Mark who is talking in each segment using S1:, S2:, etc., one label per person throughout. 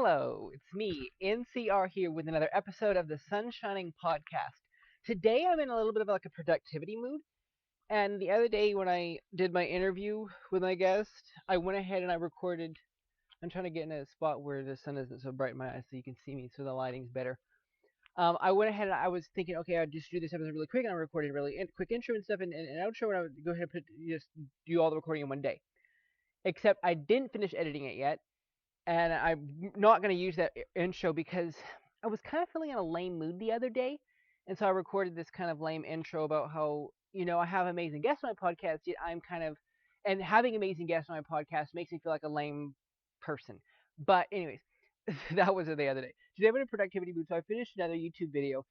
S1: Hello, it's me, NCR here with another episode of the Sun Shining Podcast. Today I'm in a little bit of like a productivity mood, and the other day when I did my interview with my guest, I went ahead and I recorded. I'm trying to get in a spot where the sun isn't so bright in my eyes so you can see me so the lighting's better. I went ahead and I was thinking, okay, I'll just do this episode really quick, and I recorded a really quick intro and stuff and outro, and I would go ahead and just do all the recording in one day. Except I didn't finish editing it yet, and I'm not going to use that intro because I was kind of feeling in a lame mood the other day, and so I recorded this kind of lame intro about how I have amazing guests on my podcast, yet I'm kind of and having amazing guests on my podcast makes me feel like a lame person. But anyways, that was the other day. Today I'm in a productivity mood, so I finished another YouTube video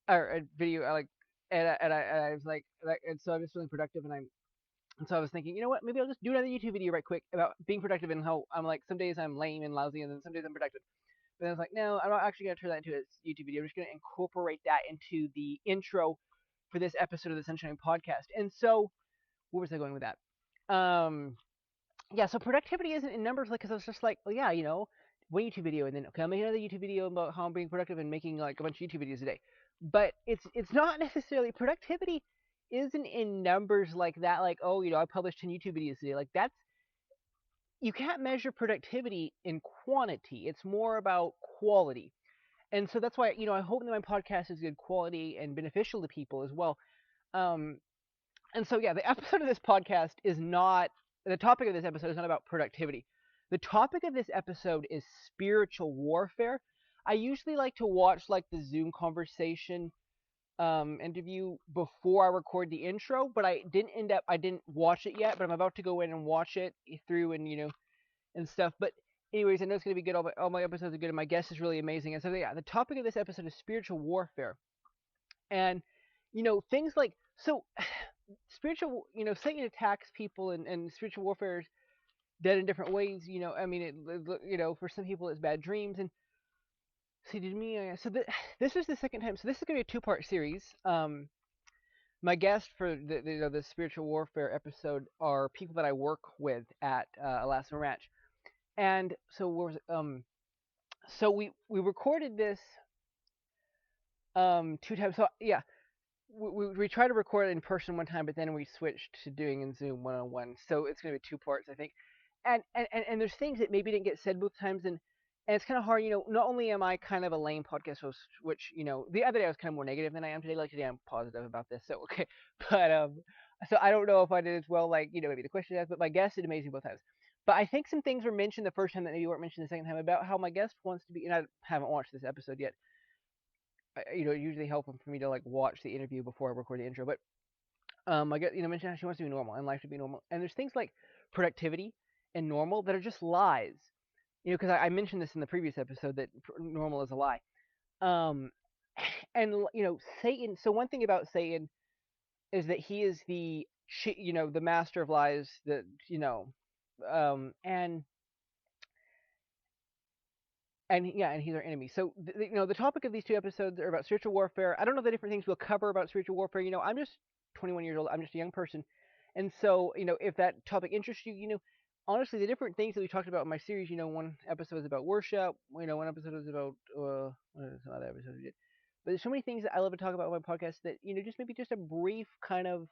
S1: or a video I like, and I was like, and so I'm just feeling productive, and so I was thinking, you know what? Maybe I'll just do another YouTube video right quick about being productive and how I'm like some days I'm lame and lousy, and then some days I'm productive. But then I was like, no, I'm not actually gonna turn that into a YouTube video. I'm just gonna incorporate that into the intro for this episode of the Sunshine Podcast. And so, where was I going with that? Yeah. So productivity isn't in numbers, like, because I was just like, well, yeah, one YouTube video, and then okay, I'll make another YouTube video about how I'm being productive and making like a bunch of YouTube videos a day. But it's not necessarily productivity isn't in numbers like that. Like, oh, I published 10 YouTube videos today. Like that's you can't measure productivity in quantity. It's more about quality. And so that's why I hope that my podcast is good quality and beneficial to people as well. Um, and so yeah, the episode of this podcast is not the topic of this episode is not about productivity. The topic of this episode is spiritual warfare. I usually like to watch like the Zoom conversation interview before I record the intro, but I didn't watch it yet, but I'm about to go in and watch it through and stuff. But anyways, I know it's gonna be good. All my episodes are good, and my guest is really amazing. And so yeah, the topic of this episode is spiritual warfare, and things like so spiritual. Satan attacks people, and spiritual warfare is done in different ways. I mean, for some people it's bad dreams. And see, did me? So this is the second time. So this is gonna be a two-part series. My guests for the spiritual warfare episode are people that I work with at Alaska Ranch. And so we recorded this two times. So yeah, we tried to record it in person one time, but then we switched to doing in Zoom one on one. So it's gonna be two parts, I think. And there's things that maybe didn't get said both times, and it's kind of hard. Not only am I kind of a lame podcast host, which the other day I was kind of more negative than I am today. Like today I'm positive about this. So okay, but so I don't know if I did as well. Like maybe the question asked, but my guest did amazing both times. But I think some things were mentioned the first time that maybe weren't mentioned the second time about how my guest wants to be. And I haven't watched this episode yet. Usually helpful for me to like watch the interview before I record the intro. But I get mentioned how she wants to be normal and life to be normal. And there's things like productivity and normal that are just lies. Because I mentioned this in the previous episode that normal is a lie. Um, and Satan. So one thing about Satan is that he is the master of lies. That and yeah, and he's our enemy. So the topic of these two episodes are about spiritual warfare. I don't know the different things we'll cover about spiritual warfare. I'm just 21 years old. I'm just a young person, and so if that topic interests you, honestly, the different things that we talked about in my series. One episode is about worship. One episode is about what are some other episodes we did. But there's so many things that I love to talk about on my podcast that just maybe just a brief kind of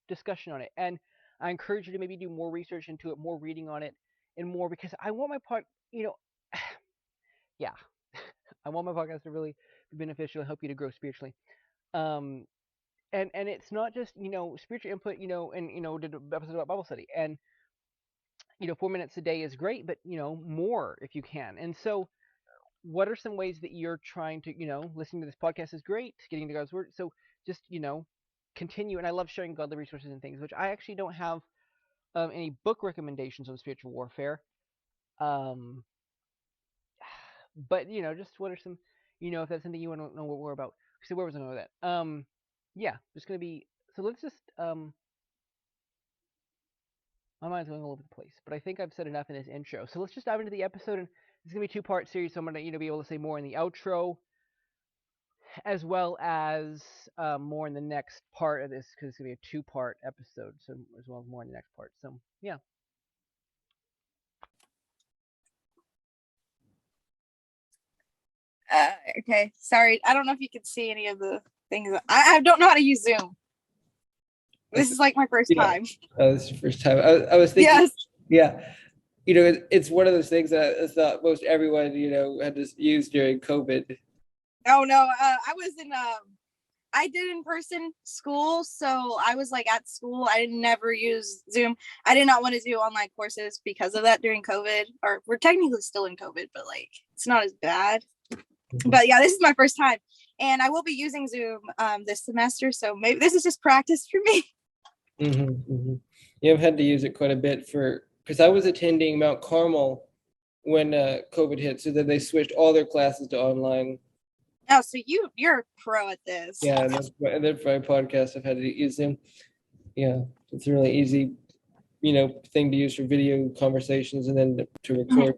S1: discussion on it. And I encourage you to maybe do more research into it, more reading on it, and more because I want my pod. Yeah, I want my podcast to really be beneficial and help you to grow spiritually. Um, and it's not just spiritual input, and did an episode about Bible study, and 4 minutes a day is great, but more if you can. And so, what are some ways that you're trying to listening to this podcast is great, getting to God's word. So just continue. And I love sharing godly resources and things, which I actually don't have any book recommendations on spiritual warfare. Um, but just what are some, if that's something you want to know what we're about. So where was I going with that? Yeah, just gonna be. So let's just my mind's going all over the place, but I think I've said enough in this intro. So let's just dive into the episode, and it's gonna be a two-part series. So I'm gonna be able to say more in the outro, as well as more in the next part of this, because it's gonna be a two-part episode. So as well as more in the next part. So yeah.
S2: Okay, sorry. I don't know if you can see any of the things. I don't know how to use Zoom. This is like my first time.
S3: Oh, this is your first time. I was thinking,
S2: Yes.
S3: yeah, it's one of those things that I thought most everyone, had to use during COVID.
S2: Oh no, I was in I did in-person school, so I was like at school. I never use Zoom. I did not want to do online courses because of that during COVID. Or we're technically still in COVID, but like it's not as bad. But yeah, this is my first time, and I will be using Zoom this semester. So maybe this is just practice for me.
S3: Yeah, I've had to use it quite a bit because I was attending Mount Carmel when COVID hit, so then they switched all their classes to online.
S2: Oh, so you're a pro at this.
S3: Yeah, and then for my podcast, I've had to use Zoom. Yeah, it's a really easy, thing to use for video conversations and then to record.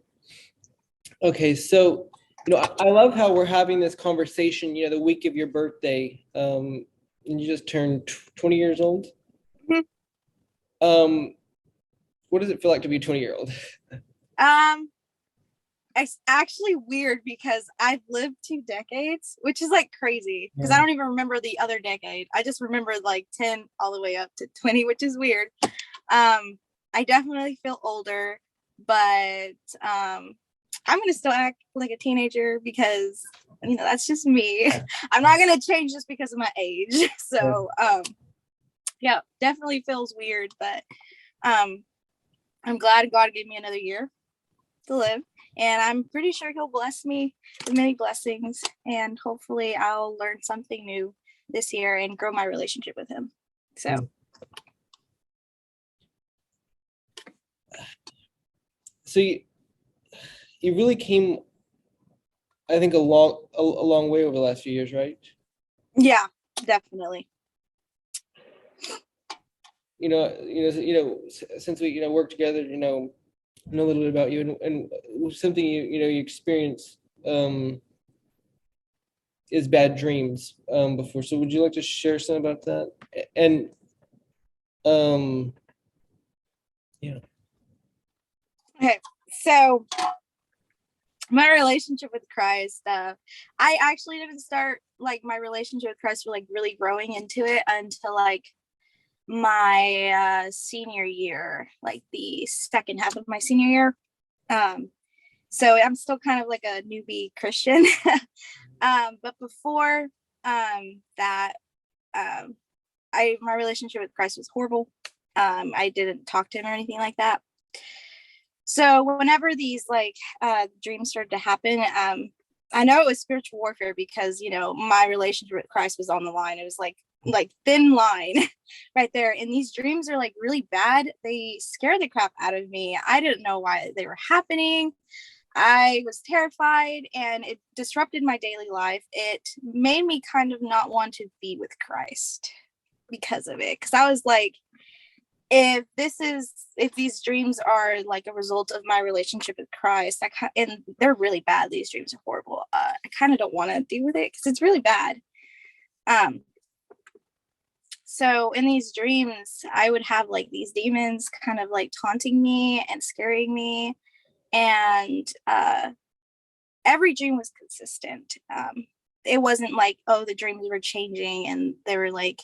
S3: Okay, so I love how we're having this conversation, the week of your birthday, and you just turned 20 years old. What does it feel like to be a 20-year-old?
S2: It's actually weird because I've lived 2 decades, which is like crazy because I don't even remember the other decade. I just remember like 10 all the way up to 20, which is weird. I definitely feel older, but I'm gonna still act like a teenager because that's just me. I'm not gonna change just because of my age. So yeah, definitely feels weird, but I'm glad God gave me another year to live, and I'm pretty sure he'll bless me with many blessings, and hopefully I'll learn something new this year and grow my relationship with him. So
S3: you really came, I think, a long way over the last few years, right?
S2: Yeah, definitely.
S3: Since we work together, know a little bit about you, and something you experienced is bad dreams before. So would you like to share something about that? And yeah.
S2: Okay, so my relationship with Christ, I actually didn't start like my relationship with Christ for like really growing into it until like my senior year, like the second half of my senior year. So I'm still kind of like a newbie Christian. But before that, my relationship with Christ was horrible. I didn't talk to him or anything like that. So whenever these like dreams started to happen, I know it was spiritual warfare because my relationship with Christ was on the line. It was like thin line right there, and these dreams are like really bad. They scare the crap out of me. I didn't know why they were happening. I was terrified, and it disrupted my daily life. It made me kind of not want to be with Christ because of it, because I was like, if these dreams are like a result of my relationship with Christ, and they're really bad, these dreams are horrible, I kind of don't want to deal with it because it's really bad. So in these dreams, I would have like these demons kind of like taunting me and scaring me, and every dream was consistent. It wasn't like, oh, the dreams were changing and they were like,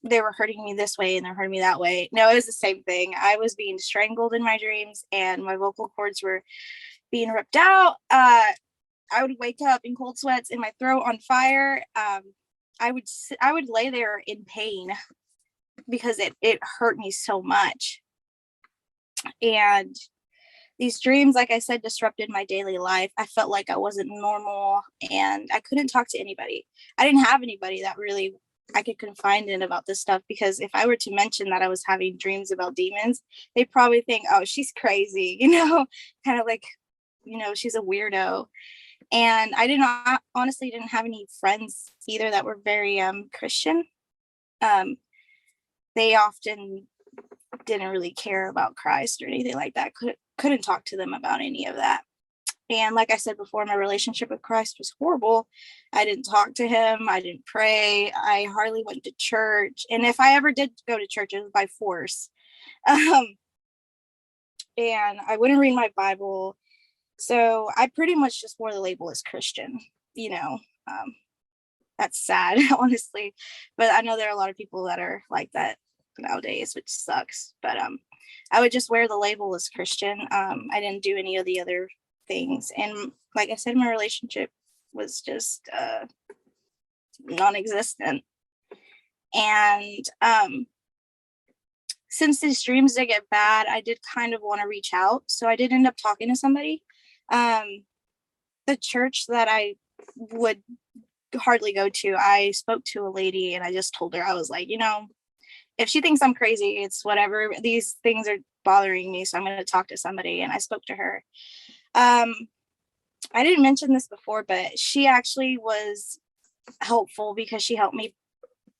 S2: they were hurting me this way and they're hurting me that way. No, it was the same thing. I was being strangled in my dreams and my vocal cords were being ripped out. I would wake up in cold sweats and my throat on fire. I would lay there in pain because it hurt me so much. And these dreams, like I said, disrupted my daily life. I felt like I wasn't normal and I couldn't talk to anybody. I didn't have anybody that really I could confide in about this stuff, because if I were to mention that I was having dreams about demons, they'd probably think, oh, she's crazy, kind of like, she's a weirdo. And I honestly didn't have any friends either that were very Christian. They often didn't really care about Christ or anything like that. Couldn't talk to them about any of that. And like I said before, my relationship with Christ was horrible. I didn't talk to him. I didn't pray. I hardly went to church. And if I ever did go to church, it was by force. And I wouldn't read my Bible. So I pretty much just wore the label as Christian, you know. That's sad, honestly, but I know there are a lot of people that are like that nowadays, which sucks. But I would just wear the label as Christian. I didn't do any of the other things, and like I said, my relationship was just non-existent. And since these dreams did get bad, I did kind of want to reach out, so I did end up talking to somebody. The church that I would hardly go to, I spoke to a lady and I just told her, I was like, you know, if she thinks I'm crazy, it's whatever. These things are bothering me, so I'm going to talk to somebody. And I spoke to her. I didn't mention this before, but she actually was helpful because she helped me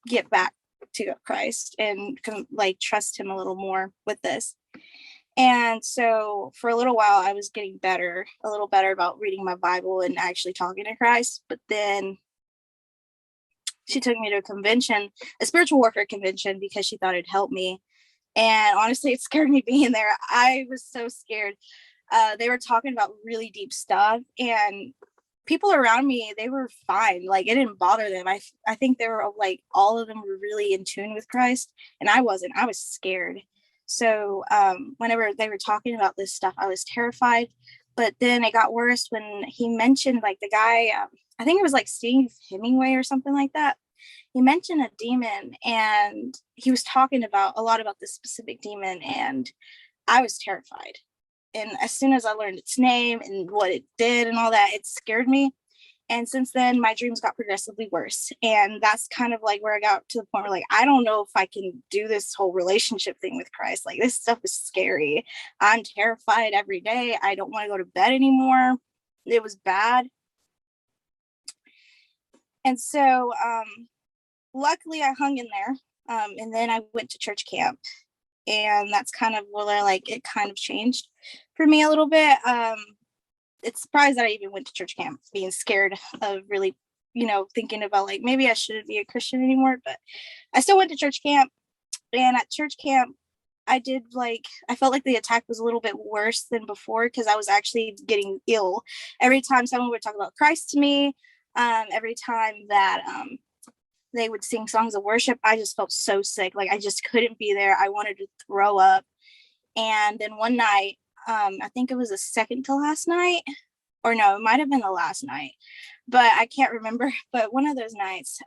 S2: get back to Christ and like trust him a little more with this. And so for a little while, I was getting a little better about reading my Bible and actually talking to Christ. But then she took me to a convention, a spiritual warfare convention, because she thought it'd help me. And honestly, it scared me being there. I was so scared. They were talking about really deep stuff, and people around me, they were fine. Like, it didn't bother them. I think they were like, all of them were really in tune with Christ, and I wasn't. I was scared. So whenever they were talking about this stuff, I was terrified. But then it got worse when he mentioned, like, the guy, I think it was like Steve Hemingway or something like that. He mentioned a demon, and he was talking about a lot about this specific demon, and I was terrified. And as soon as I learned its name and what it did and all that, it scared me. And since then, my dreams got progressively worse. And that's kind of like where I got to the point where, like, I don't know if I can do this whole relationship thing with Christ. Like, this stuff is scary. I'm terrified every day. I don't want to go to bed anymore. It was bad. And so luckily I hung in there. And then I went to church camp. And that's kind of where, like, it kind of changed for me a little bit. It's surprised that I even went to church camp, being scared of really, you know, thinking about, like, maybe I shouldn't be a Christian anymore. But I still went to church camp. And at church camp, I felt like the attack was a little bit worse than before, because I was actually getting ill. Every time someone would talk about Christ to me, every time that they would sing songs of worship, I just felt so sick. Like, I just couldn't be there. I wanted to throw up. And then one night, I think it was the second to last night, or no, it might have been the last night, but I can't remember. But one of those nights,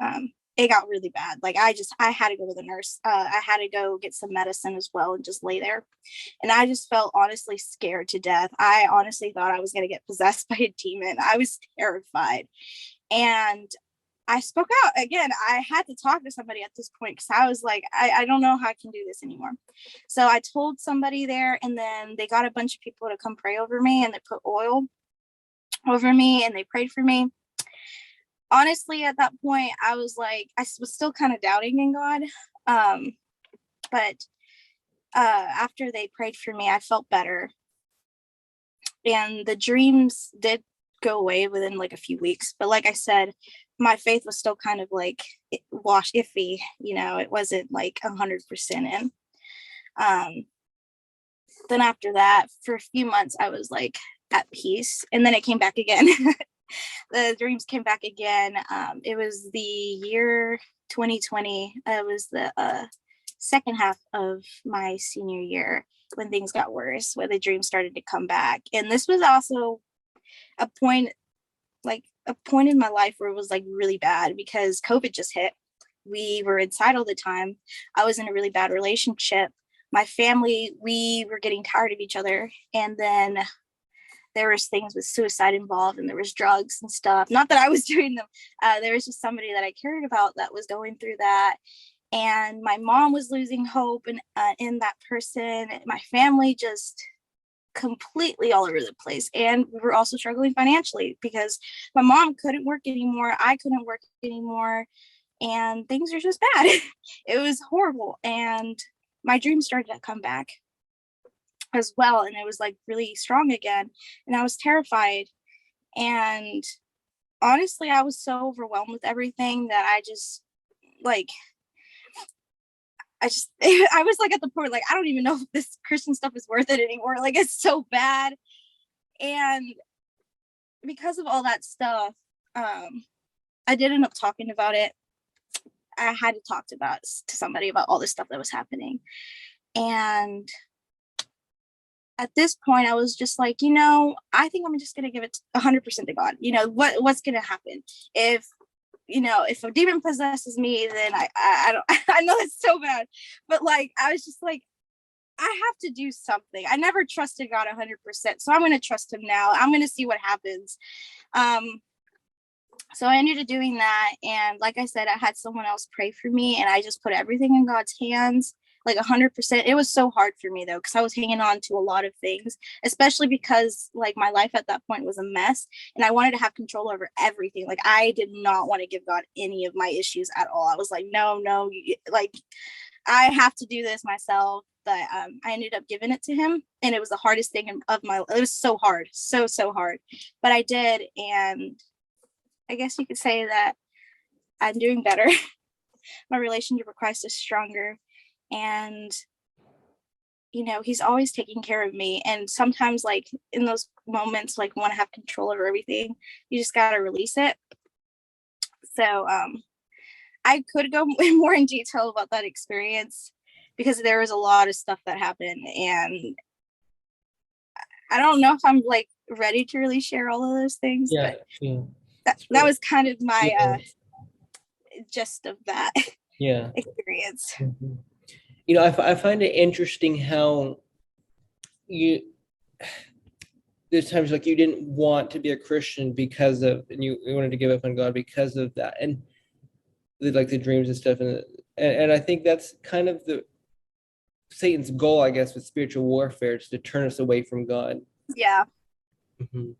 S2: it got really bad. Like, I had to go to the nurse. I had to go get some medicine as well and just lay there. And I just felt honestly scared to death. I honestly thought I was going to get possessed by a demon. I was terrified. And I spoke out again. I had to talk to somebody at this point, because I was like, I don't know how I can do this anymore. So I told somebody there, and then they got a bunch of people to come pray over me, and they put oil over me and they prayed for me. Honestly, at that point, I was like, I was still kind of doubting in God. But after they prayed for me, I felt better. And the dreams did go away within like a few weeks. But like I said, my faith was still kind of like iffy, you know, it wasn't like 100% in. Then after that, for a few months, I was like at peace. And then it came back again. The dreams came back again. It was the year 2020. It was the second half of my senior year when things got worse, where the dreams started to come back. And this was also a point in my life where it was like really bad, because COVID just hit. We were inside all the time. I was in a really bad relationship. My family, we were getting tired of each other. And then there was things with suicide involved, and there was drugs and stuff. Not that I was doing them. There was just somebody that I cared about that was going through that. And my mom was losing hope in that person. My family just completely all over the place. And we were also struggling financially, because my mom couldn't work anymore. I couldn't work anymore. And things were just bad. It was horrible. And my dreams started to come back as well. And it was like really strong again. And I was terrified. And honestly, I was so overwhelmed with everything that I was like at the point, like, I don't even know if this Christian stuff is worth it anymore. Like, it's so bad. And because of all that stuff, I did end up talking about it. I had to talk to somebody about all this stuff that was happening. And at this point, I was just like, I think I'm just going to give it 100% to God. What's going to happen if a demon possesses me, then I don't, I know it's so bad, but like, I was just like, I have to do something. I never trusted God 100%. So I'm going to trust him now. I'm going to see what happens. So I ended up doing that. And like I said, I had someone else pray for me, and I just put everything in God's hands, like 100%. It was so hard for me though, because I was hanging on to a lot of things, especially because like my life at that point was a mess, and I wanted to have control over everything. Like I did not want to give God any of my issues at all. I was like, no, like I have to do this myself. But I ended up giving it to him, and it was the hardest thing it was so hard, so hard, but I did. And I guess you could say that I'm doing better. My relationship with Christ is stronger, and he's always taking care of me. And sometimes, like in those moments, like want to have control over everything, you just gotta release it. So I could go more in detail about that experience, because there was a lot of stuff that happened, and I don't know if I'm like ready to really share all of those things.
S3: Yeah,
S2: but that was kind of my gist of that experience.
S3: Mm-hmm. I find it interesting how there's times like you didn't want to be a Christian and you wanted to give up on God because of that, and the dreams and stuff, and I think that's kind of Satan's goal, I guess, with spiritual warfare, is to turn us away from God.
S2: Yeah.
S3: Mm-hmm.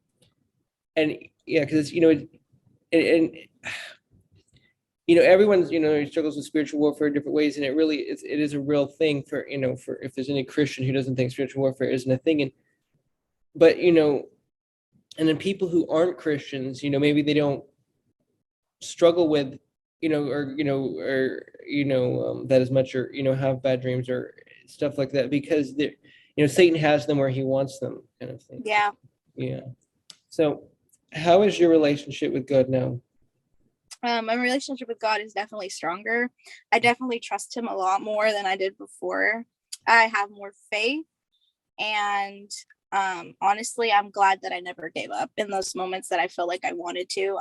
S3: And yeah, because everyone's struggles with spiritual warfare in different ways, and it is a real thing for if there's any Christian who doesn't think spiritual warfare isn't a thing, but and then people who aren't Christians, maybe they don't struggle with that as much, or have bad dreams or stuff like that, because Satan has them where he wants them, kind of thing. Yeah. So how is your relationship with God now?
S2: My relationship with God is definitely stronger. I definitely trust him a lot more than I did before. I have more faith, and honestly, I'm glad that I never gave up in those moments that I felt like I wanted to.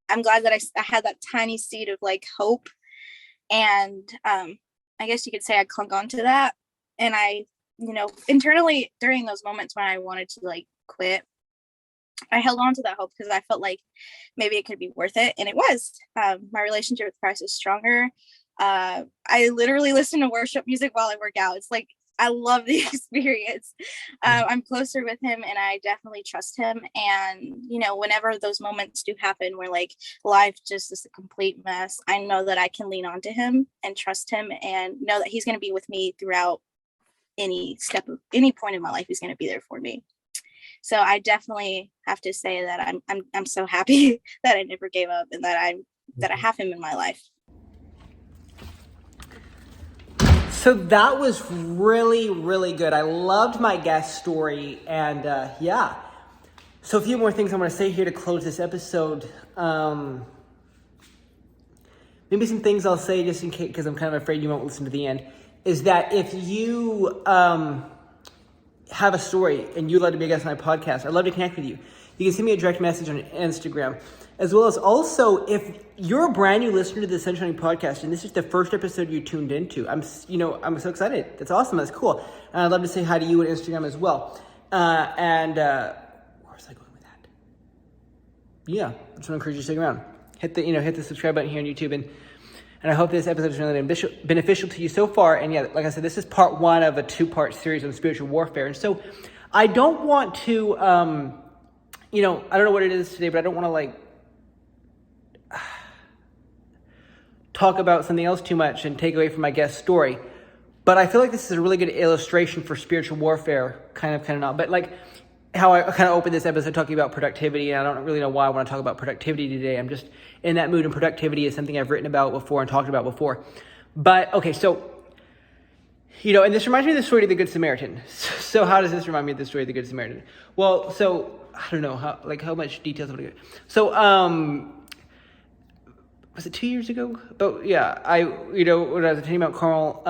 S2: I'm glad that I had that tiny seed of like hope, and I guess you could say I clung on to that. And I, internally during those moments when I wanted to like quit, I held on to that hope, because I felt like maybe it could be worth it. And it was. My relationship with Christ is stronger. I literally listen to worship music while I work out. It's like, I love the experience. I'm closer with him, and I definitely trust him. And, whenever those moments do happen where like life just is a complete mess, I know that I can lean on to him and trust him, and know that he's going to be with me throughout any point in my life. He's going to be there for me. So I definitely have to say that I'm so happy that I never gave up, and that I have him in my life.
S1: So that was really, really good. I loved my guest story, and yeah. So a few more things I want to say here to close this episode. Maybe some things I'll say just in case, because I'm kind of afraid you won't listen to the end, is that if you have a story and you'd like to be a guest on my podcast, I'd love to connect with you. You can send me a direct message on Instagram, as well as also if you're a brand new listener to the Sunshine podcast and this is the first episode you tuned into, I'm so excited. That's awesome. That's cool. And I'd love to say hi to you on Instagram as well. Where was I going with that? Yeah, I just want to encourage you to stick around. Hit the subscribe button here on YouTube, and I hope this episode is really beneficial to you so far. And yeah, like I said, this is part one of a 2-part series on spiritual warfare. And so I don't want to, I don't know what it is today, but I don't want to talk about something else too much and take away from my guest story. But I feel like this is a really good illustration for spiritual warfare, kind of not. But like how I kind of opened this episode talking about productivity, and I don't really know why I want to talk about productivity today. I'm just in that mood, and productivity is something I've written about before and talked about before. But okay, so And this reminds me of the story of the Good Samaritan. So how does this remind me of the story of the Good Samaritan? Well, so I don't know how much details I'm gonna give. So was it 2 years ago? But yeah, when I was attending Mount Carmel,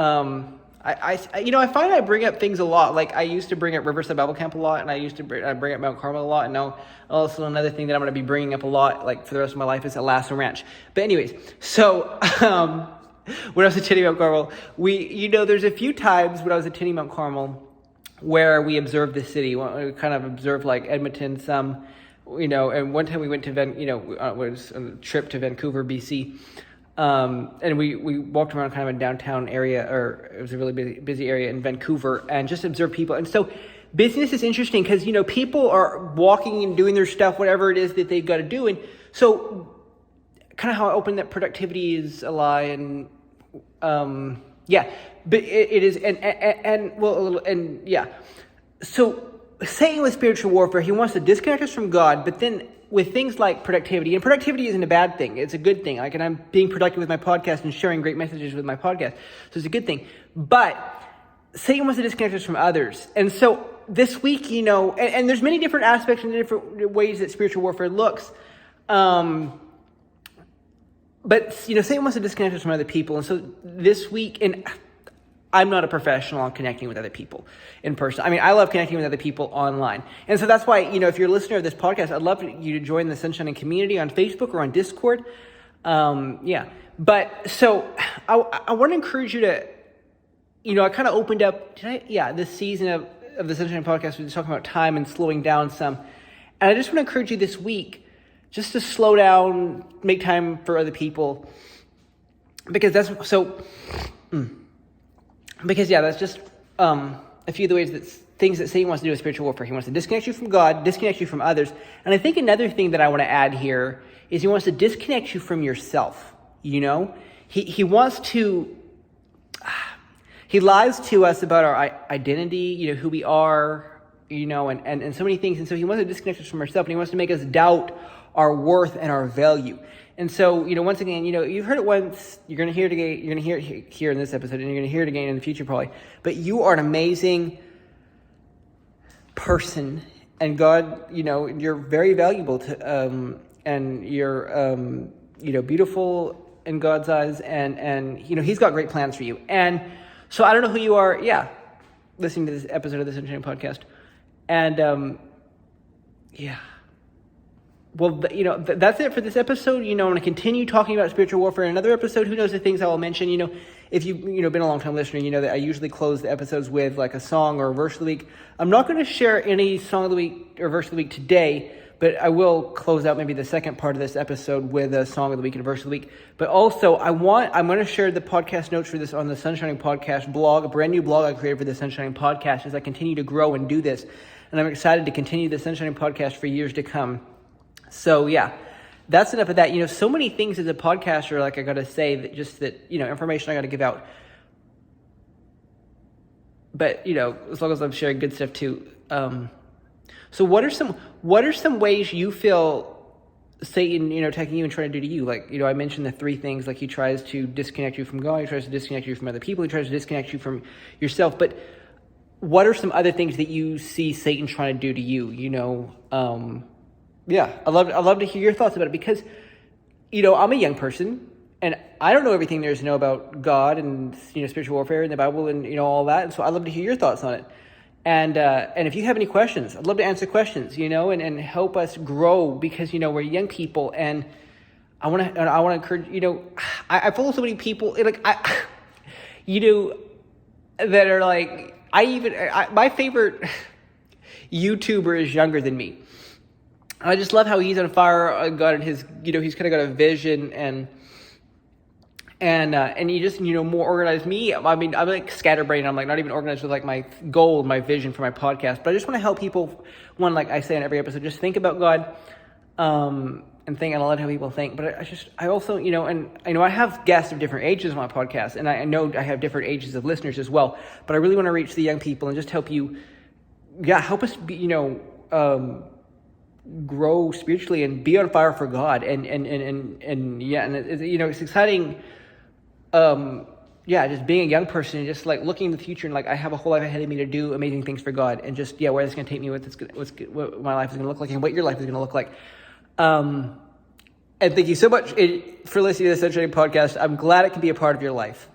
S1: I find I bring up things a lot. Like I used to bring up Riverside Bible Camp a lot, and I used to bring up Mount Carmel a lot. And now also another thing that I'm going to be bringing up a lot, like for the rest of my life, is Lasso Ranch. But anyways, so when I was attending Mount Carmel, there's a few times when I was attending Mount Carmel where we observed the city. We kind of observed like Edmonton, some, and one time we went to was on a trip to Vancouver, BC. And we walked around kind of a downtown area, or it was a really busy area in Vancouver, and just observed people. And so business is interesting because, people are walking and doing their stuff, whatever it is that they've got to do. And so kind of how I opened that productivity is a lie. And, but it is, So Satan with spiritual warfare, he wants to disconnect us from God, but then with things like productivity, and productivity isn't a bad thing. It's a good thing. Like, and I'm being productive with my podcast and sharing great messages with my podcast. So it's a good thing. But Satan wants to disconnect us from others. And so this week, and there's many different aspects and different ways that spiritual warfare looks. But, Satan wants to disconnect us from other people. And so this week, and I'm not a professional on connecting with other people in person. I mean, I love connecting with other people online. And so that's why, if you're a listener of this podcast, I'd love you to join the Sunshining community on Facebook or on Discord. But so I want to encourage you to, I kind of opened up, this season of the Sunshining podcast, we were talking about time and slowing down some. And I just want to encourage you this week just to slow down, make time for other people. Because that's just a few of the ways that things that Satan wants to do with spiritual warfare. He wants to disconnect you from God, disconnect you from others. And I think another thing that I want to add here is he wants to disconnect you from yourself. He wants to, he lies to us about our identity, who we are, and so many things. And so he wants to disconnect us from ourselves, and he wants to make us doubt our worth and our value. And so, once again, you've heard it once, you're going to hear it again, you're going to hear it here in this episode, and you're going to hear it again in the future probably. But you are an amazing person, and God, you're very valuable to, and you're, beautiful in God's eyes, and he's got great plans for you. And so I don't know who you are, listening to this episode of the Sunshining podcast. And, well, that's it for this episode. I'm going to continue talking about spiritual warfare in another episode. Who knows the things I will mention. If you've been a long time listener, you know that I usually close the episodes with like a song or a verse of the week. I'm not going to share any song of the week or verse of the week today, but I will close out maybe the second part of this episode with a song of the week and a verse of the week. But also, I'm going to share the podcast notes for this on the Sunshining Podcast blog, a brand new blog I created for the Sunshining Podcast as I continue to grow and do this. And I'm excited to continue the Sunshining Podcast for years to come. So that's enough of that. So many things as a podcaster, like I got to say that information I got to give out. But, as long as I'm sharing good stuff too. So what are some ways you feel Satan, attacking you and trying to do to you? Like, I mentioned the three things, like he tries to disconnect you from God, he tries to disconnect you from other people, he tries to disconnect you from yourself. But what are some other things that you see Satan trying to do to you, I'd love to hear your thoughts about it because, I'm a young person and I don't know everything there is to know about God and, spiritual warfare and the Bible and, all that. And so I'd love to hear your thoughts on it. And if you have any questions, I'd love to answer questions, and help us grow because, we're young people and I want to encourage, I follow so many people like, that are like, my favorite YouTuber is younger than me. I just love how he's on fire on God and his, he's kind of got a vision and he just, more organized. Me, I mean, I'm like scatterbrained. I'm like not even organized with like my goal, my vision for my podcast. But I just want to help people. One, like I say in every episode, just think about God, and think, and I love how people think. But I also, and I know I have guests of different ages on my podcast, and I know I have different ages of listeners as well. But I really want to reach the young people and just help you, help us be, grow spiritually and be on fire for God and it's exciting yeah, just being a young person and just like looking in the future and like I have a whole life ahead of me to do amazing things for God, and just where it's going to take me, what my life is going to look like, and what your life is going to look like. And thank you so much for listening to the Sunshine podcast. I'm glad it can be a part of your life.